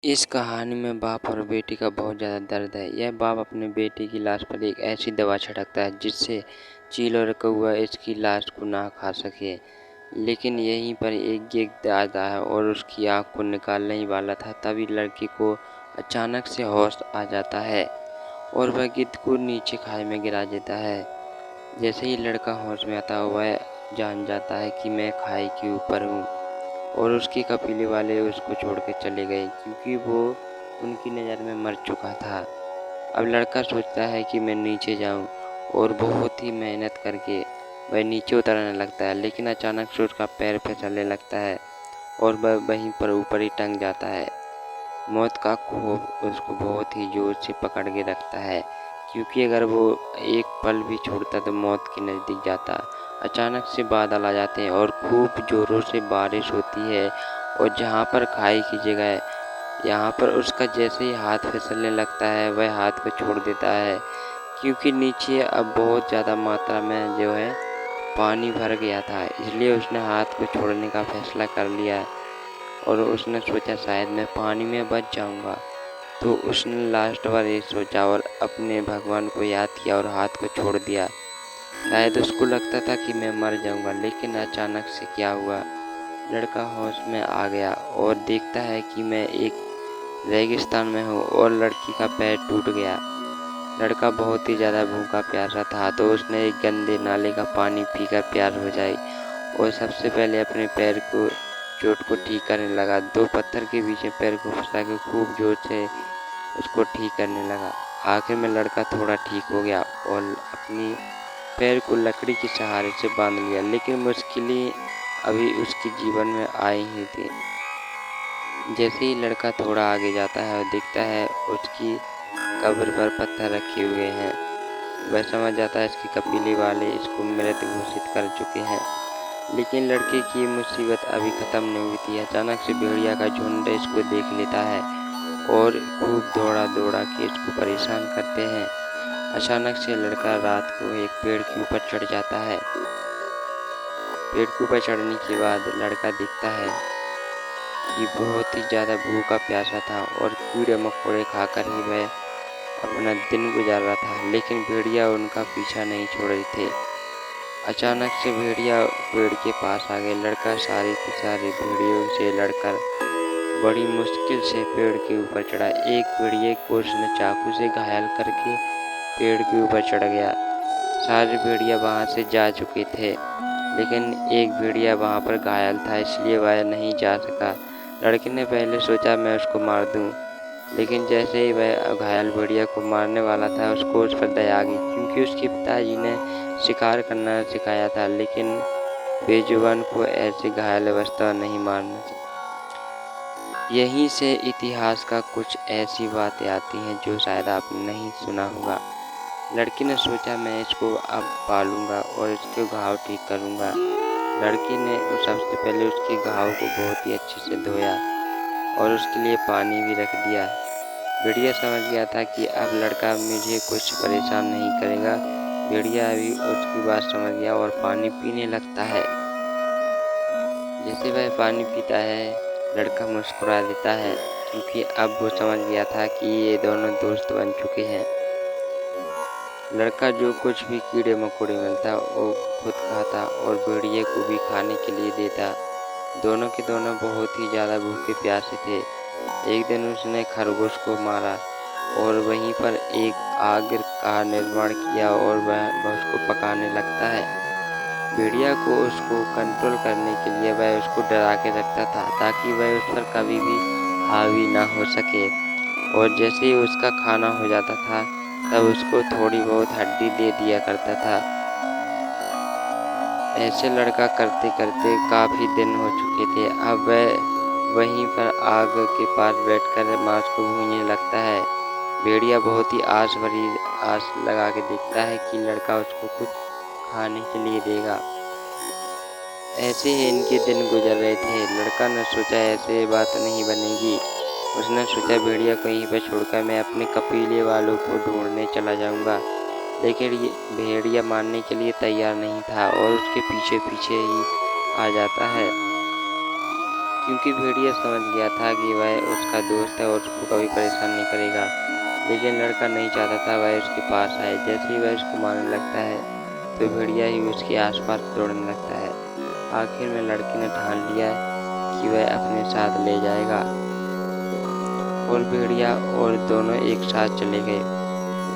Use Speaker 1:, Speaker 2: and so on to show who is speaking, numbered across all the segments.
Speaker 1: इस कहानी में बाप और बेटी का बहुत ज़्यादा दर्द है। यह बाप अपने बेटे की लाश पर एक ऐसी दवा छिड़कता है जिससे चील और कौवा इसकी लाश को ना खा सके। लेकिन यहीं पर एक गिद्ध आता है और उसकी आँख को निकालने ही वाला था, तभी लड़की को अचानक से होश आ जाता है और वह गिद्ध को नीचे खाई में गिरा देता है। जैसे ही लड़का होश में आता है, वह जान जाता है कि मैं खाई के ऊपर हूँ और उसके कबीले वाले उसको छोड़ के चले गए क्योंकि वो उनकी नज़र में मर चुका था। अब लड़का सोचता है कि मैं नीचे जाऊं और बहुत ही मेहनत करके वह नीचे उतरने लगता है, लेकिन अचानक से उसका पैर फिसलने लगता है और वह वहीं पर ऊपर ही टंग जाता है। मौत का खौफ उसको बहुत ही ज़ोर से पकड़ के रखता है क्योंकि अगर वो एक पल भी छोड़ता तो मौत के नज़दीक जाता। अचानक से बादल आ जाते हैं और खूब ज़ोरों से बारिश होती है और जहाँ पर खाई की जगह यहाँ पर उसका जैसे ही हाथ फिसलने लगता है, वह हाथ को छोड़ देता है क्योंकि नीचे अब बहुत ज़्यादा मात्रा में जो है पानी भर गया था, इसलिए उसने हाथ को छोड़ने का फैसला कर लिया और उसने सोचा शायद मैं पानी में बच जाऊंगा। तो उसने लास्ट बार ये सोचा और अपने भगवान को याद किया और हाथ को छोड़ दिया। शायद उसको लगता था कि मैं मर जाऊंगा, लेकिन अचानक से क्या हुआ, लड़का होश में आ गया और देखता है कि मैं एक रेगिस्तान में हूँ और लड़की का पैर टूट गया। लड़का बहुत ही ज़्यादा भूखा प्यासा था, तो उसने एक गंदे नाले का पानी पीकर प्यास बुझाई और सबसे पहले अपने पैर को चोट को ठीक करने लगा। दो पत्थर के बीच में पैर को फंसा के खूब जोर से उसको ठीक करने लगा। आखिर में लड़का थोड़ा ठीक हो गया और अपनी पैर को लकड़ी के सहारे से बांध लिया, लेकिन मुश्किलें अभी उसके जीवन में आई ही थी। जैसे ही लड़का थोड़ा आगे जाता है और देखता है उसकी कब्र पर पत्थर रखे हुए हैं, वह समझ जाता है इसके कबीले वाले इसको मृत घोषित कर चुके हैं। लेकिन लड़के की मुसीबत अभी ख़त्म नहीं हुई थी। अचानक से भेड़िया का झुंड इसको देख लेता है और खूब दौड़ा दौड़ा के इसको परेशान करते हैं। अचानक से लड़का रात को एक पेड़ के ऊपर चढ़ जाता है। पेड़ के ऊपर चढ़ने के बाद लड़का दिखता है कि बहुत ही ज़्यादा भूखा प्यासा था और कीड़े मकोड़े खाकर ही वह अपना दिन गुजार रहा था, लेकिन भेड़िया उनका पीछा नहीं छोड़ रहे थे। अचानक से भेड़िया पेड़ के पास आ गए। लड़का सारे के सारे भेड़ियों से लड़कर बड़ी मुश्किल से पेड़ के ऊपर चढ़ा। एक भेड़िए को उसने चाकू से घायल करके पेड़ के ऊपर चढ़ गया। सारे भेड़िया वहाँ से जा चुके थे, लेकिन एक भेड़िया वहाँ पर घायल था, इसलिए वह नहीं जा सका। लड़के ने पहले सोचा मैं उसको मार दूँ, लेकिन जैसे ही वह घायल भेड़िया को मारने वाला था, उसको उस पर दया आ गई क्योंकि उसके पिताजी ने शिकार करना सिखाया था, लेकिन बेजुबान को ऐसे घायल अवस्था नहीं मारना चाहिए। यहीं से इतिहास का कुछ ऐसी बातें आती हैं जो शायद आपने नहीं सुना होगा। लड़की ने सोचा मैं इसको अब पालूंगा और इसके घाव ठीक करूंगा। लड़की ने सबसे पहले उसके घाव को बहुत ही अच्छे से धोया और उसके लिए पानी भी रख दिया। भेड़िया समझ गया था कि अब लड़का मुझे कुछ परेशान नहीं करेगा। भेड़िया भी उसकी बात समझ गया और पानी पीने लगता है। जैसे वह पानी पीता है, लड़का मुस्कुरा देता है क्योंकि अब वो समझ गया था कि ये दोनों दोस्त बन चुके हैं। लड़का जो कुछ भी कीड़े मकोड़े मिलता वो खुद खाता और भेड़िए को भी खाने के लिए देता। दोनों के दोनों बहुत ही ज़्यादा भूखे प्यासे थे। एक दिन उसने खरगोश को मारा और वहीं पर एक आग का निर्माण किया और वह उसको पकाने लगता है। भेड़िया को उसको कंट्रोल करने के लिए वह उसको डरा के रखता था ताकि वह उस पर कभी भी हावी ना हो सके, और जैसे ही उसका खाना हो जाता था तब उसको थोड़ी बहुत हड्डी दे दिया करता था। ऐसे लड़का करते करते काफ़ी दिन हो चुके थे। अब वह वहीं पर आग के पास बैठकर मांस को भूनने लगता है। भेड़िया बहुत ही आस भरी आस लगा के देखता है कि लड़का उसको कुछ खाने के लिए देगा। ऐसे ही इनके दिन गुजर रहे थे। लड़का ने सोचा ऐसे बात नहीं बनेगी। उसने सोचा भेड़िया को यहीं पर छोड़कर मैं अपने कबीले वालों को ढूंढने चला जाऊंगा, लेकिन ये भेड़िया मानने के लिए तैयार नहीं था और उसके पीछे पीछे ही आ जाता है क्योंकि भेड़िया समझ गया था कि वह उसका दोस्त है और उसको कभी परेशान नहीं करेगा। लेकिन लड़का नहीं चाहता था वह उसके पास आए। जैसे ही वह उसको मारने लगता है तो भेड़िया ही उसके आसपास दौड़ने लगता है। आखिर में लड़के ने ठान लिया कि वह अपने साथ ले जाएगा और भेड़िया और दोनों एक साथ चले गए।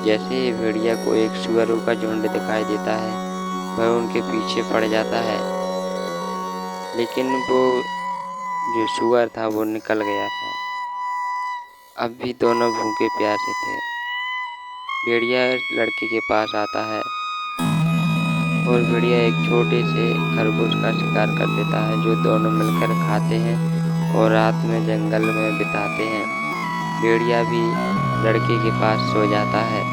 Speaker 1: जैसे ही भेड़िया को एक सुअरों का झुंड दिखाई देता है वह उनके पीछे पड़ जाता है, लेकिन वो जो सुअर था वो निकल गया था। अब भी दोनों भूखे प्यासे थे। भेड़िया लड़के के पास आता है और भेड़िया एक छोटे से खरगोश का शिकार कर देता है जो दोनों मिलकर खाते हैं और रात में जंगल में बिताते हैं। भेड़िया भी लड़के के पास सो जाता है।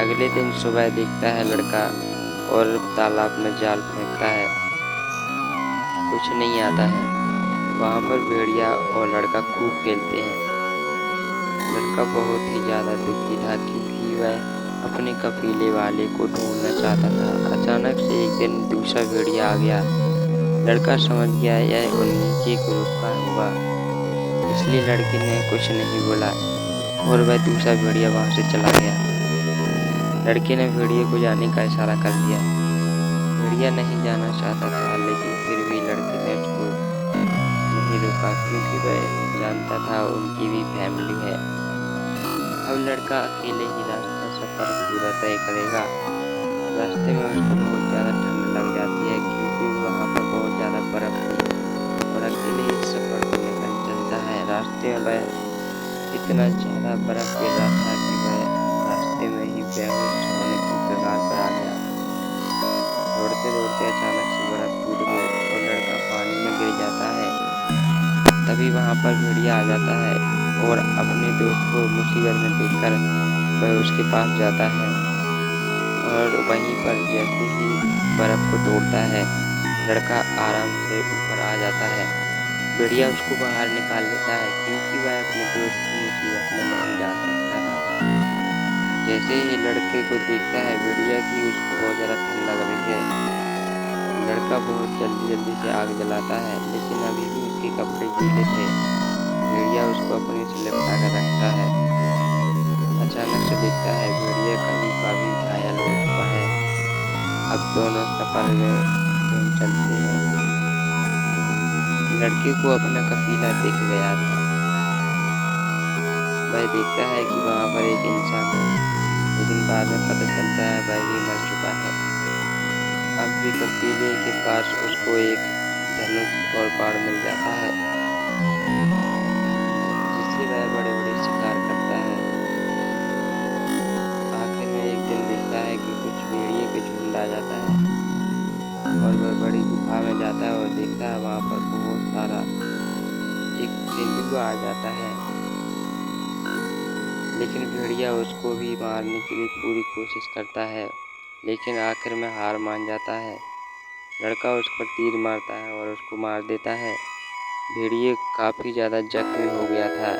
Speaker 1: अगले दिन सुबह देखता है लड़का और तालाब में जाल फेंकता है, कुछ नहीं आता है। वहाँ पर भेड़िया और लड़का खूब खेलते हैं। लड़का बहुत ही ज़्यादा दुखी था क्योंकि वह अपने कफीले वाले को ढूंढना चाहता था। अचानक से एक दिन दूसरा भेड़िया आ गया। लड़का समझ गया यह उन्हीं के ग्रुप का होगा, इसलिए लड़के ने कुछ नहीं बोला और वह दूसरा भेड़िया वहाँ से चला गया। लड़के ने भेड़िए को जाने का इशारा कर दिया। भेड़िया नहीं जाना चाहता था, लेकिन फिर भी लड़के ने उसको नहीं रोका क्योंकि वह जानता था उनकी भी फैमिली है। अब लड़का अकेले ही रास्ता सफर पूरा तय करेगा। रास्ते में उसको बहुत ज़्यादा ठंड लग जाती है क्योंकि वहाँ पर बहुत ज़्यादा बर्फ थी और अकेले ही सफर को निकल चलता है। रास्ते में वह इतना ज़्यादा बर्फ गिर रहा था कि वह रास्ते में ही बेहोश होने की कगार पर आ गया। दौड़ते दौड़ते अचानक से बर्फ टूट गई और लड़का पानी में गिर जाता है। तभी वहाँ पर भेड़िया आ जाता है और अपने दोस्त को मुसीबत में देखकर वह उसके पास जाता है और वहीं पर जैसे ही बर्फ को तोड़ता है लड़का आराम से ऊपर आ जाता है। भेड़िया उसको बाहर निकाल लेता है क्योंकि वह अपने दोस्त की मुसीबत में नहीं डाल सकता था। जैसे ही लड़के को देखता है भेड़िया की उसको बहुत ज़्यादा ठंड लग रही है। लड़का बहुत जल्दी से आग जलाता है, लेकिन अभी भी उसके कपड़े गीले थे। भेड़िया उसको अपने से लिपटा कर रखता है। अचानक से देखता है भेड़िया काफी घायल हो चुका है। अब दोनों सफर में चलते हैं। लड़के को अपना कफीला दिख गया था। वह देखता है कि वहाँ पर एक इंसान है, लेकिन बाद में पता चलता है वह भी मर चुका है। अब भी कफीले के पास उसको एक धनुष और बाण मिल जाता है, जिससे वह बड़े शिकार करता है। आखिर में एक दिन देखता है कि कुछ भेड़िए के झुंड आ जाता है और वह बड़ी गुफा में जाता है और देखता है वहाँ पर बहुत सारा एक तेंदुआ आ जाता है। लेकिन भेड़िया उसको भी मारने की भी पूरी कोशिश करता है, लेकिन आखिर में हार मान जाता है। लड़का उस पर तीर मारता है और उसको मार देता है। भेड़िए काफी ज़्यादा जख्मी हो गया था।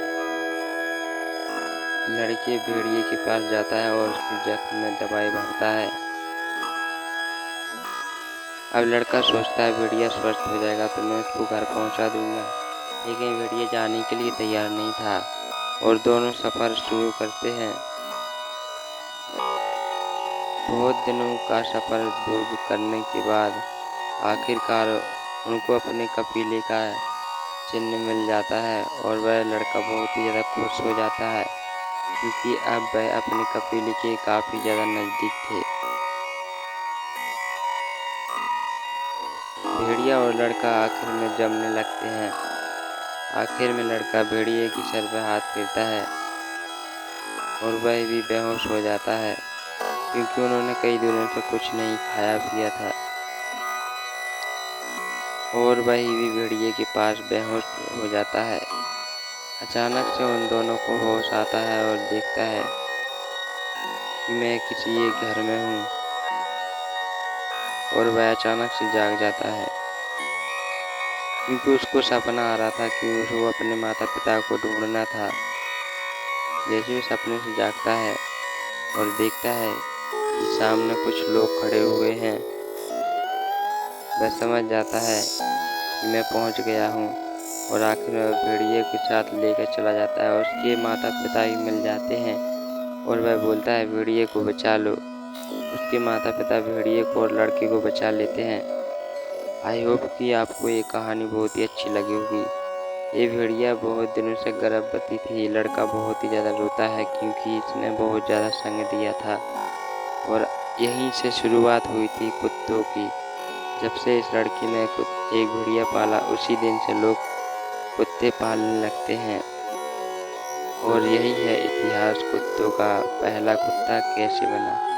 Speaker 1: लड़के भेड़िए के पास जाता है और उसके जख्म में दवाई भरता है। अब लड़का सोचता है भेड़िया स्वस्थ हो जाएगा तो मैं उसको घर पहुंचा दूंगा, लेकिन भेड़िया जाने के लिए तैयार नहीं था और दोनों सफर शुरू करते हैं। बहुत दिनों का सफर दूर करने के बाद आखिरकार उनको अपने कफीले का चिन्ह मिल जाता है और वह लड़का बहुत ही ज़्यादा खुश हो जाता है क्योंकि अब वह अपने कफीले के काफ़ी ज़्यादा नज़दीक थे। भेड़िया और लड़का आखिर में जमने लगते हैं। आखिर में लड़का भेड़िए की सर पर हाथ फेरता है और वह भी बेहोश हो जाता है क्योंकि उन्होंने कई दिनों से कुछ नहीं खाया पिया था। और वही भी भेड़िए के पास बेहोश हो जाता है। अचानक से उन दोनों को होश आता है और देखता है कि मैं किसी एक घर में हूँ और वह अचानक से जाग जाता है क्योंकि उसको सपना आ रहा था कि वो अपने माता पिता को ढूंढना था। जैसे वो सपने से जागता है और देखता है कि सामने कुछ लोग खड़े हुए हैं, वह समझ जाता है कि मैं पहुंच गया हूं। और आखिर में वह भेड़िए के साथ लेकर चला जाता है और उसके माता पिता भी मिल जाते हैं और वह बोलता है भेड़िए को बचा लो। उसके माता पिता भेड़िए को और लड़के को बचा लेते हैं। आई होप कि आपको ये कहानी बहुत ही अच्छी लगी होगी। ये भेड़िया बहुत दिनों से गर्भवती थी। लड़का बहुत ही ज़्यादा रोता है क्योंकि इसने बहुत ज़्यादा संग दिया था और यहीं से शुरुआत हुई थी कुत्तों की। जब से इस लड़की ने एक भेड़िया पाला उसी दिन से लोग कुत्ते पालने लगते हैं। और यही है इतिहास कुत्तों का। पहला कुत्ता कैसे बना।